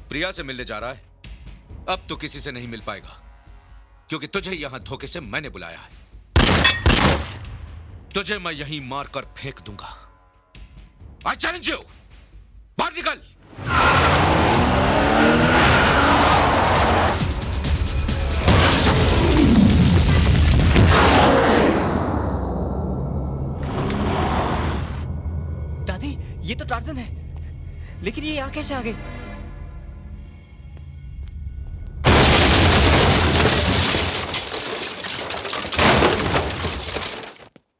प्रिया से मिलने जा रहा है। अब तो किसी से नहीं मिल पाएगा, क्योंकि तुझे यहां धोखे से मैंने बुलाया है। तुझे मैं यहीं मारकर फेंक दूंगा। आई चैलेंज यू, बाहर निकल। दादी, ये तो टार्जन है, लेकिन ये यहाँ कैसे आ गई?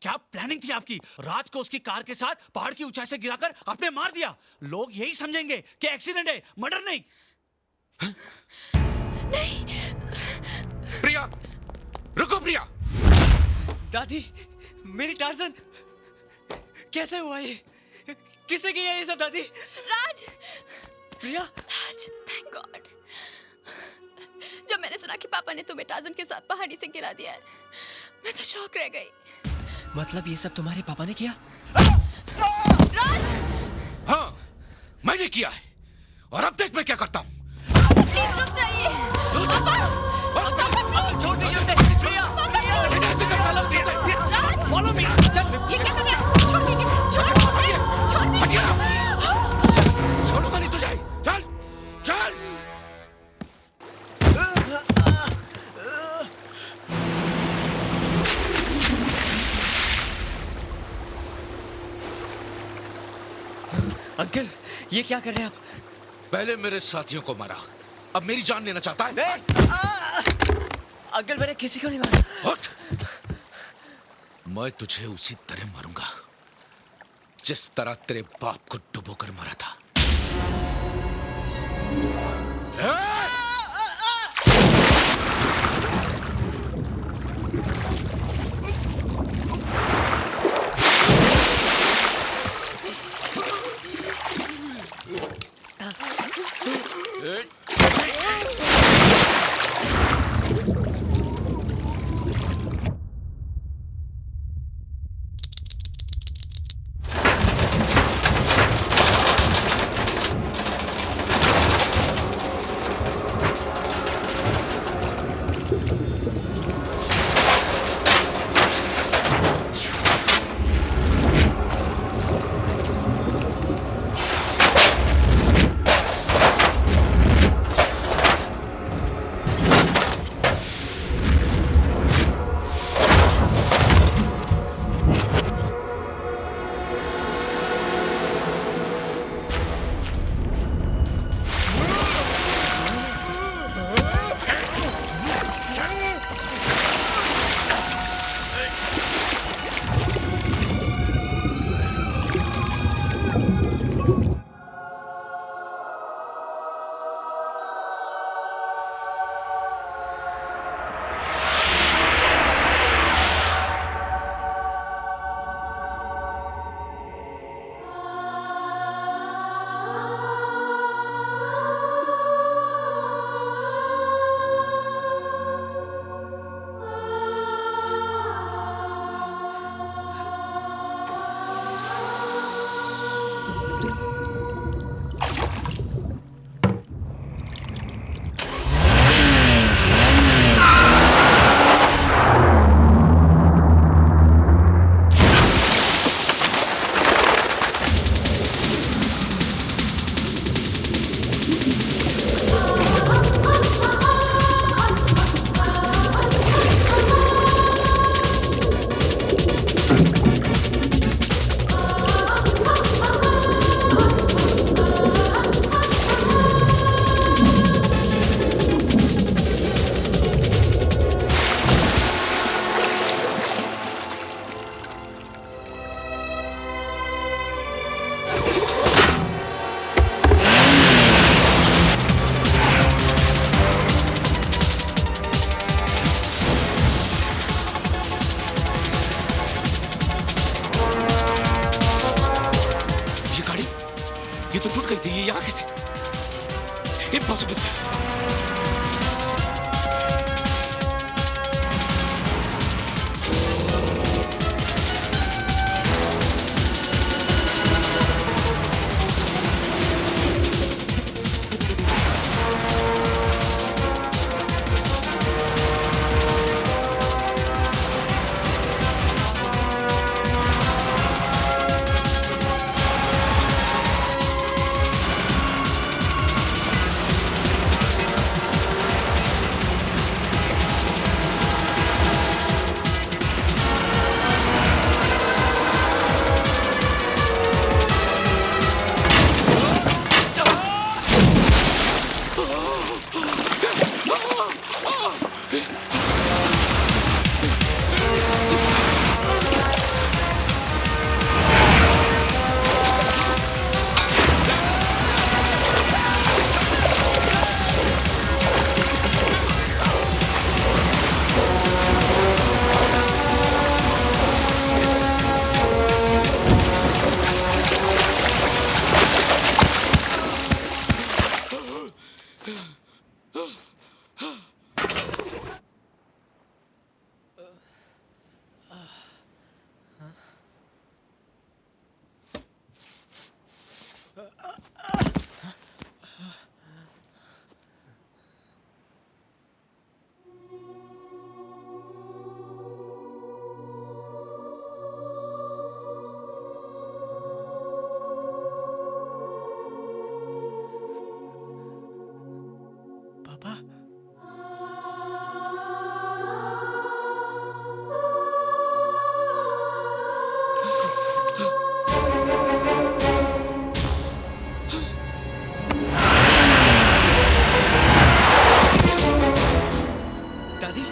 क्या प्लानिंग थी आपकी? राज को उसकी कार के साथ पहाड़ की ऊंचाई से गिराकर आपने मार दिया। लोग यही समझेंगे कि एक्सीडेंट है, मर्डर नहीं। नहीं। प्रिया, रुको प्रिया। दादी, मेरी टार्जन कैसे हुआ ये? किसने किया ये सब दादी? राज। प्रिया। राज, थैंक गॉड। जब मैंने सुना कि पापा ने तुम्हें टार्जन के साथ पहाड़ी से गिरा दिया है, मैं तो शॉक रह गई। मतलब ये सब तुम्हारे पापा ने किया? राज! हाँ, मैंने किया है, और अब देख मैं क्या करता हूँ। प्लीज रुक जाइए। छोड़ दीजिए उसे। प्रिया, राज! Follow me. ये क्या कर रहे हैं? छोड़ दीजिए, छोड़ दीजिए। छोड़ूंगा नहीं तुझे। चल, चल। अंकल, ये क्या कर रहे हैं आप? पहले मेरे साथियों को मारा, अब मेरी जान लेना चाहता है? अंकल, मैंने किसी को नहीं मारा। उठ! मैं तुझे उसी तरह मारूंगा जिस तरह तेरे बाप को डुबोकर मारा था। ये तो टूट गई थी, ये यहाँ कैसे? इम्पॉसिबल। पापा, दादी,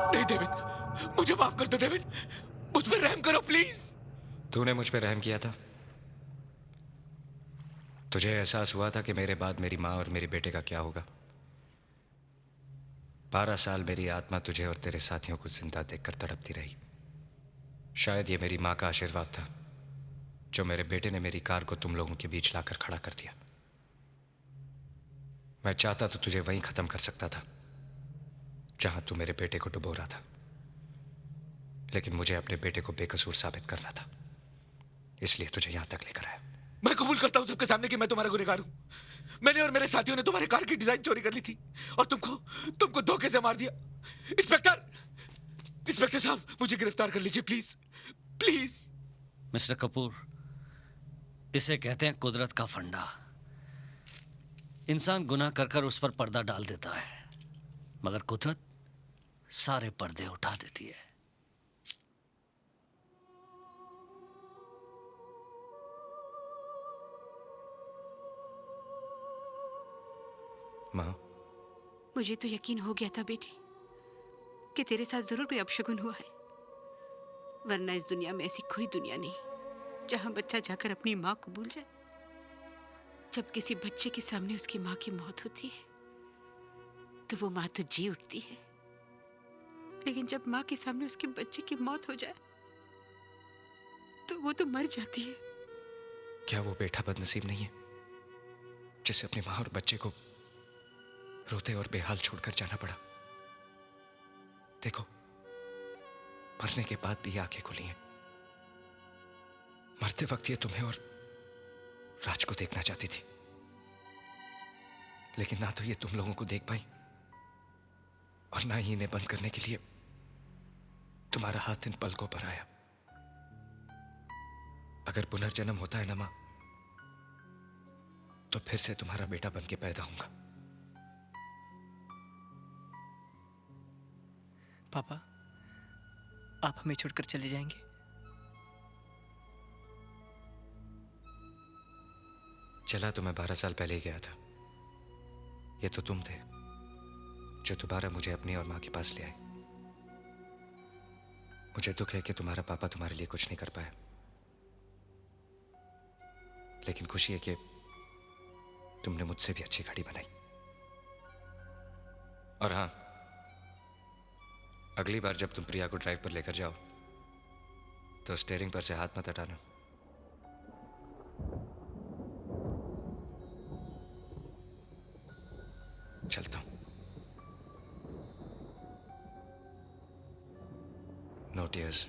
नहीं देविन, मुझे माफ कर दो देविन, मुझ पर रहम करो प्लीज। तूने मुझ पे रहम किया था। तुझे एहसास हुआ था कि मेरे बाद मेरी माँ और मेरे बेटे का क्या होगा। 12 साल मेरी आत्मा तुझे और तेरे साथियों को जिंदा देखकर तड़पती रही। शायद ये मेरी माँ का आशीर्वाद था जो मेरे बेटे ने मेरी कार को तुम लोगों के बीच लाकर खड़ा कर दिया। मैं चाहता तो तुझे वहीं खत्म कर सकता था जहां तू मेरे बेटे को डुबो रहा था, लेकिन मुझे अपने बेटे को बेकसूर साबित करना था, इसलिए तुझे यहां तक लेकर आया। मैं कबूल करता हूं सबके सामने कि मैं तुम्हारा गुनहगार हूं। मैंने और मेरे साथियों ने तुम्हारे कार की डिजाइन चोरी कर ली थी और तुमको धोखे से मार दिया। इंस्पेक्टर साहब, मुझे गिरफ्तार कर लीजिए प्लीज, प्लीज। मिस्टर कपूर, इसे कहते हैं कुदरत का फंडा। इंसान गुनाह कर कर उस पर पर्दा डाल देता है, मगर कुदरत सारे पर्दे उठा देती है। माँ, मुझे तो यकीन हो गया था बेटी कि तेरे साथ जरूर कोई अपशगुन हुआ है, वरना इस दुनिया में ऐसी कोई दुनिया नहीं जहां बच्चा जाकर अपनी माँ को भूल जाए। जब किसी बच्चे के सामने उसकी माँ की मौत होती है तो वो माँ तो जी उठती है, लेकिन जब माँ के सामने उसके बच्चे की मौत हो जाए तो वो तो मर जाती है। क्या वो बेटा बदनसीब नहीं है जिसे अपनी माँ और बच्चे को रोते और बेहाल छोड़कर जाना पड़ा? देखो, मरने के बाद भी ये आंखें खुली हैं। मरते वक्त ये तुम्हें और राज को देखना चाहती थी, लेकिन ना तो ये तुम लोगों को देख पाई और ना ही इन्हें बंद करने के लिए तुम्हारा हाथ इन पलकों पर आया। अगर पुनर्जन्म होता है ना मां, तो फिर से तुम्हारा बेटा बन के पैदा होऊंगा। पापा, आप हमें छोड़कर चले जाएंगे? चला तो मैं 12 साल पहले ही गया था। ये तो तुम थे जो दोबारा मुझे अपनी और मां के पास ले आए। मुझे दुख है कि तुम्हारा पापा तुम्हारे लिए कुछ नहीं कर पाया, लेकिन खुशी है कि तुमने मुझसे भी अच्छी गाड़ी बनाई। और हां, अगली बार जब तुम प्रिया को ड्राइव पर लेकर जाओ तो स्टीयरिंग पर से हाथ मत हटाना। चलता हूं। No tears.